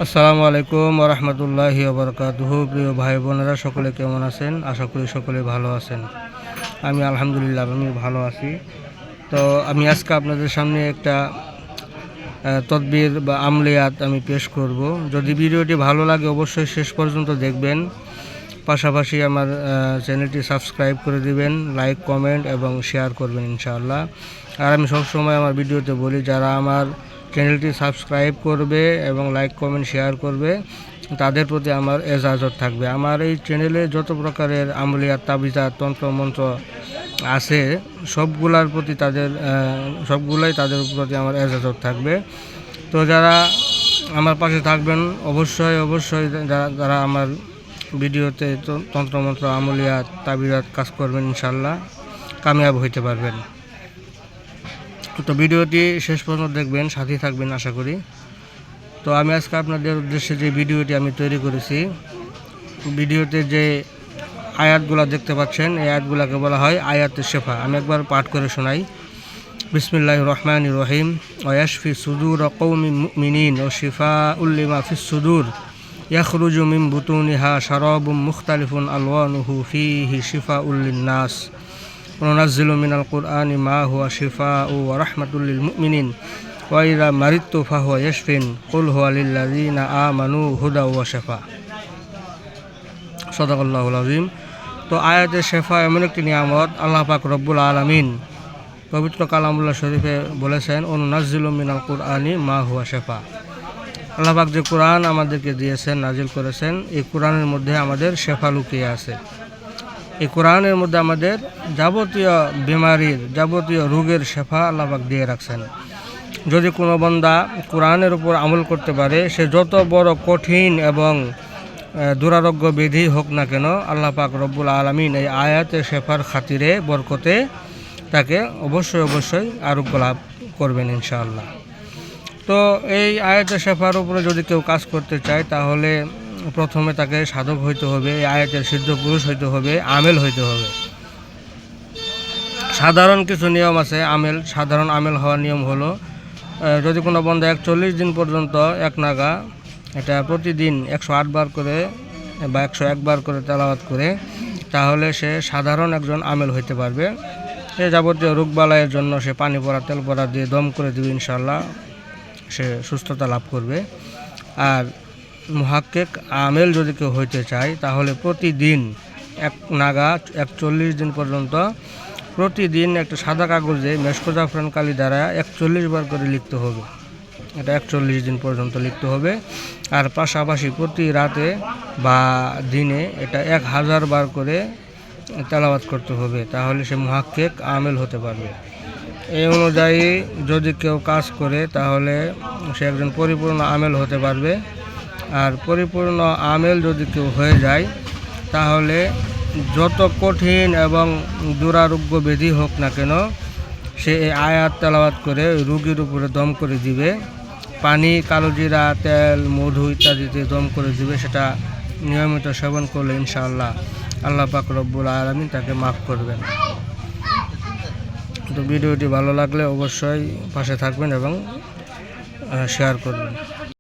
আসসালামু আলাইকুম ওয়া রাহমাতুল্লাহি ওয়া বারাকাতুহু। প্রিয় ভাই বোনেরা সকলে কেমন আছেন? আশা করি সকলে ভালো আছেন। আমি আলহামদুলিল্লাহ আমি ভালো আছি। তো আমি আজকে আপনাদের সামনে একটা তদবির বা আমলিয়াত আমি পেশ করব। যদি ভিডিওটি ভালো লাগে অবশ্যই শেষ পর্যন্ত দেখবেন। পাশাপাশি আমার চ্যানেলটি সাবস্ক্রাইব করে দিবেন, লাইক কমেন্ট এবং শেয়ার করবেন ইনশাআল্লাহ। আর আমি সবসময় আমার ভিডিওতে বলি, যারা আমার চ্যানেলটি সাবস্ক্রাইব করবে এবং লাইক কমেন্ট শেয়ার করবে তাদের প্রতি আমার এজাজত থাকবে। আমার এই চ্যানেলে যত প্রকারের আমলিয়াত তাবিজাত তন্ত্রমন্ত্র আছে সবগুলাই তাদের প্রতি আমার এজাজত থাকবে। তো যারা আমার পাশে থাকবেন অবশ্যই যারা আমার ভিডিওতে তন্ত্রমন্ত্র আমলিয়াত তাবিজাত কাজ করবেন ইনশাল্লাহ কামিয়াব হইতে পারবেন। তো ভিডিওটি শেষ পর্যন্ত দেখবেন, সাথে থাকবেন আশা করি। তো আমি আজকে আপনাদের উদ্দেশ্যে যে ভিডিওটি আমি তৈরি করেছি, ভিডিওতে যে আয়াতগুলো দেখতে পাচ্ছেন এই আয়াতগুলোকে বলা হয় আয়াতে শেফা। আমি একবার পাঠ করে শোনাই। বিসমিল্লাহির রহমানির রহিম। ওয়াশফি সুদুর কওমিন মুমিনিন ও শিফাউল লিমা ফিস সুদুর ইয়াখরুজু মিন বুতুনিহা শারাবুম মুখতালিফুন আলওয়ানুহু ফীহি শিফাউল লিন-নাস ওয়া নুনাজ্জিলু মিনাল কুরআনি মা হুয়া শিফাউ ওয়া রাহমাতুল লিল মুমিনিন ওয়া ইযা মারিদতু ফাহুয়া ইয়াশফিন কুল হুয়া লিল্লাযিনা আমানু হুদা ওয়া শিফা। সাদাকাল্লাহুল আযীম। তো আয়াতে শেফা এমন একটি নিয়ামত, আল্লাহ পাক রব্বুল আলামিন পবিত্র কালামুল্লাহ শরীফে বলেছেন অনুনাজ্জিলু মিনাল কুরআনি মা হুয়া শেফা। আল্লাহ পাক যে কোরআন আমাদেরকে দিয়েছেন, নাজিল করেছেন, এই কোরআনের মধ্যে আমাদের শেফা লুকিয়ে আছে। এই কোরআনের মধ্যে আমাদের যাবতীয় বিমারির, যাবতীয় রোগের শেফা আল্লাহ পাক দিয়ে রাখছেন। যদি কোনো বান্দা কোরআনের উপর আমল করতে পারে, সে যত বড় কঠিন এবং দুরারোগ্য বিধি হোক না কেন, আল্লাহ পাক রব্বুল আলামিন এই আয়াতে শেফার খাতিরে বরকতে তাকে অবশ্যই আরোগ্য লাভ করবেন ইনশাআল্লাহ। তো এই আয়াতে শেফার উপরে যদি কেউ কাজ করতে চায় তাহলে প্রথমে তাকে সাধক হইতে হবে, এই আয়াতের সিদ্ধ পুরুষ হইতে হবে, আমেল হইতে হবে। সাধারণ কিছু নিয়ম আছে। সাধারণ আমেল হওয়ার নিয়ম হলো, যদি কোনো বন্ধা 41 দিন পর্যন্ত এক নাগা এটা প্রতিদিন 108 বার করে বা 101 বার করে তেলাওয়াত করে, তাহলে সে সাধারণ একজন আমেল হইতে পারবে। সে যাবতীয় রোগবালাইয়ের জন্য সে পানি পড়া তেল পড়া দিয়ে দম করে দিবে, ইনশাল্লাহ সে সুস্থতা লাভ করবে। আর মুহাক্কিক আমেল যদি কেউ হইতে চায় তাহলে প্রতিদিন এক নাগা 41 দিন পর্যন্ত প্রতিদিন একটা সাদা কাগজে মেশকো জাফরান কালি দ্বারা 41 বার করে লিখতে হবে। এটা 41 দিন পর্যন্ত লিখতে হবে। আর পাশাপাশি প্রতি রাতে বা দিনে এটা 1000 বার করে তেলাওয়াত করতে হবে, তাহলে সে মুহাক্কিক আমেল হতে পারবে। এই অনুযায়ী যদি কেউ কাজ করে তাহলে সে একজন পরিপূর্ণ আমেল হতে পারবে। আর পরিপূর্ণ আমেল যদি কেউ হয়ে যায় তাহলে যত কঠিন এবং দুরারোগ্য ব্যাধি হোক না কেন, সে এই আয়াত তেলাওয়াত করে রোগীর উপরে দম করে দিবে। পানি, কালোজিরা, তেল, মধু ইত্যাদিতে দম করে দিবে। সেটা নিয়মিত সেবন করলে ইনশাআল্লাহ আল্লাহ পাক রব্বুল আলামিন তাকে মাফ করবেন। তো ভিডিওটি ভালো লাগলে অবশ্যই পাশে থাকবেন এবং শেয়ার করবেন।